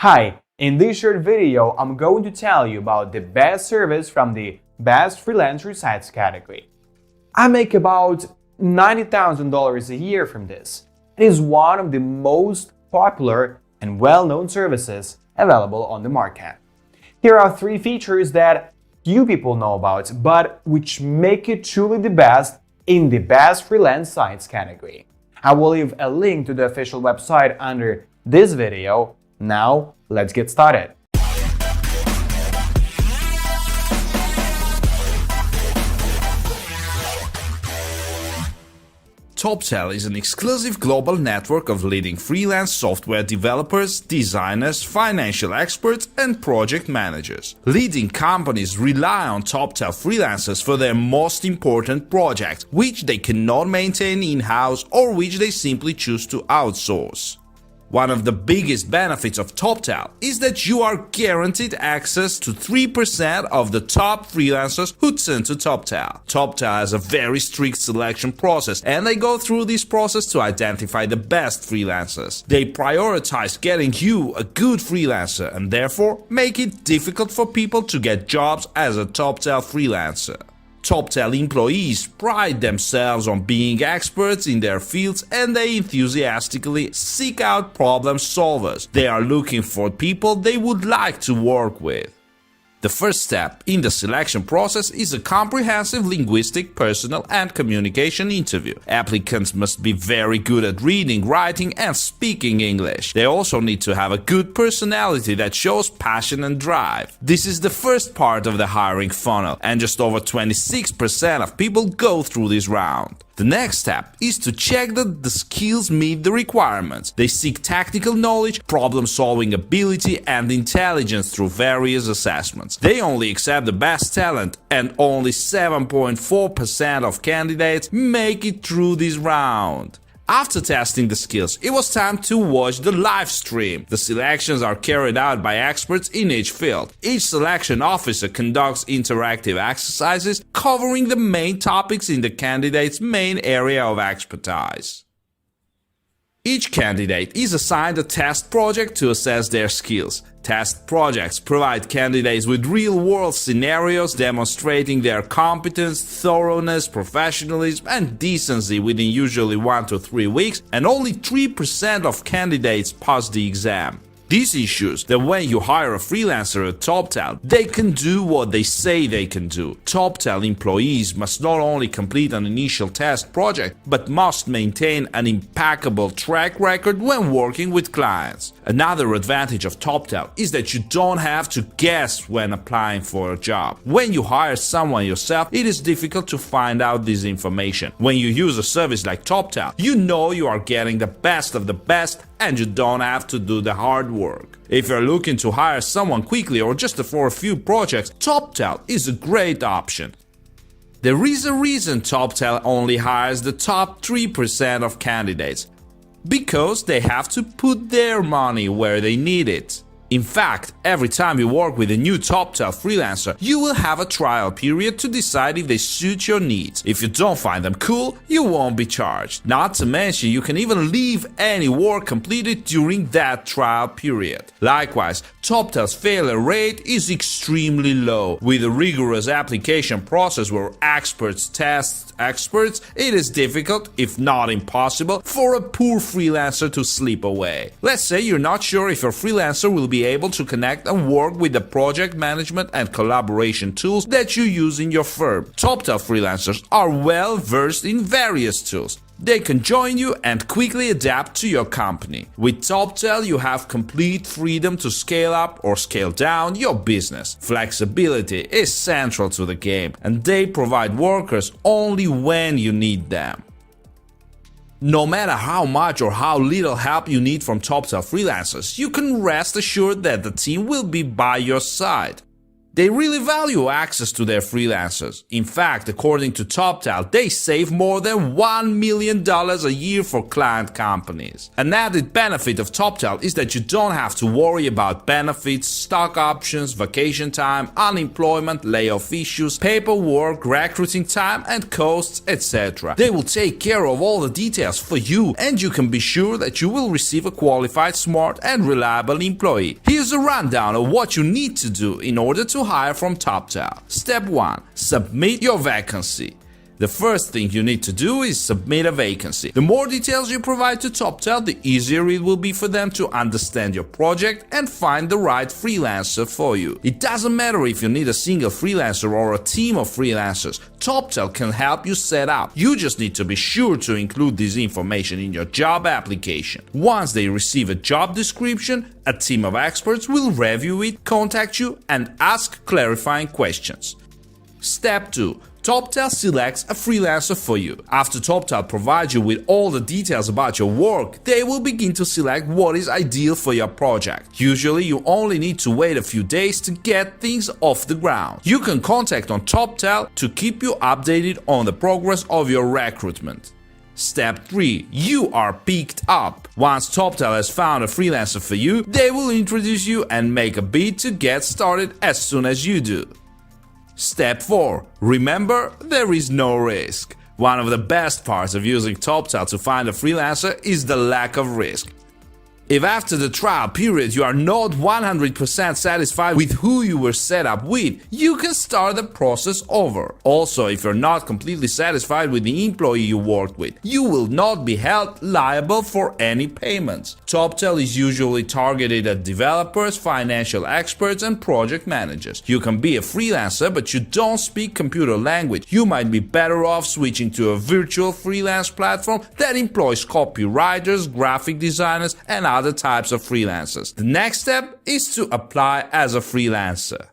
Hi, in this short video, I'm going to tell you about the best service from the best Freelancer Sites category. I make about $90,000 a year from this. It is one of the most popular and well-known services available on the market. Here are 3 features that few people know about, but which make it truly the best in the best freelance sites category. I will leave a link to the official website under this video. Now, let's get started. Toptal is an exclusive global network of leading freelance software developers, designers, financial experts, and project managers. Leading companies rely on Toptal freelancers for their most important projects, which they cannot maintain in-house or which they simply choose to outsource. One of the biggest benefits of Toptal is that you are guaranteed access to 3% of the top freelancers who turn to Toptal. Toptal has a very strict selection process, and they go through this process to identify the best freelancers. They prioritize getting you a good freelancer and therefore make it difficult for people to get jobs as a Toptal freelancer. Toptal employees pride themselves on being experts in their fields, and they enthusiastically seek out problem solvers. They are looking for people they would like to work with. The first step in the selection process is a comprehensive linguistic, personal, and communication interview. Applicants must be very good at reading, writing, and speaking English. They also need to have a good personality that shows passion and drive. This is the first part of the hiring funnel, and just over 26% of people go through this round. The next step is to check that the skills meet the requirements. They seek technical knowledge, problem-solving ability, and intelligence through various assessments. They only accept the best talent, and only 7.4% of candidates make it through this round. After testing the skills, it was time to watch the live stream. The selections are carried out by experts in each field. Each selection officer conducts interactive exercises covering the main topics in the candidate's main area of expertise. Each candidate is assigned a test project to assess their skills. Test projects provide candidates with real-world scenarios demonstrating their competence, thoroughness, professionalism, and decency within usually 1 to 3 weeks, and only 3% of candidates pass the exam. This ensures that when you hire a freelancer at Toptal, they can do what they say they can do. Toptal employees must not only complete an initial test project, but must maintain an impeccable track record when working with clients. Another advantage of Toptal is that you don't have to guess when applying for a job. When you hire someone yourself, it is difficult to find out this information. When you use a service like Toptal, you know you are getting the best of the best, and you don't have to do the hard work. If you're looking to hire someone quickly or just for a few projects, Toptal is a great option. There is a reason Toptal only hires the top 3% of candidates. Because they have to put their money where they need it. In fact, every time you work with a new Toptal freelancer, you will have a trial period to decide if they suit your needs. If you don't find them cool, you won't be charged. Not to mention, you can even leave any work completed during that trial period. Likewise, Toptal's failure rate is extremely low. With a rigorous application process where experts test experts, it is difficult, if not impossible, for a poor freelancer to slip away. Let's say you're not sure if your freelancer will be able to connect and work with the project management and collaboration tools that you use in your firm. Toptal freelancers are well versed in various tools. They can join you and quickly adapt to your company. With Toptal, you have complete freedom to scale up or scale down your business. Flexibility is central to the game, and they provide workers only when you need them. No matter how much or how little help you need from Toptal freelancers, you can rest assured that the team will be by your side. They really value access to their freelancers. In fact, according to Toptal, they save more than $1 million a year for client companies. An added benefit of Toptal is that you don't have to worry about benefits, stock options, vacation time, unemployment, layoff issues, paperwork, recruiting time and costs, etc. They will take care of all the details for you, and you can be sure that you will receive a qualified, smart and reliable employee. Here's a rundown of what you need to do in order to hire from Toptal. Step 1. Submit your vacancy. The first thing you need to do is submit a vacancy. The more details you provide to Toptal, the easier it will be for them to understand your project and find the right freelancer for you. It doesn't matter if you need a single freelancer or a team of freelancers, Toptal can help you set up. You just need to be sure to include this information in your job application. Once they receive a job description, a team of experts will review it, contact you and ask clarifying questions. Step 2. Toptal selects a freelancer for you. After Toptal provides you with all the details about your work, they will begin to select what is ideal for your project. Usually, you only need to wait a few days to get things off the ground. You can contact on Toptal to keep you updated on the progress of your recruitment. Step 3. You are picked up. Once Toptal has found a freelancer for you, they will introduce you and make a bid to get started as soon as you do. Step 4. Remember, there is no risk. One of the best parts of using Toptal to find a freelancer is the lack of risk. If after the trial period you are not 100% satisfied with who you were set up with, you can start the process over. Also, if you're not completely satisfied with the employee you worked with, you will not be held liable for any payments. Toptal is usually targeted at developers, financial experts, and project managers. You can be a freelancer, but you don't speak computer language. You might be better off switching to a virtual freelance platform that employs copywriters, graphic designers, and other types of freelancers. The next step is to apply as a freelancer.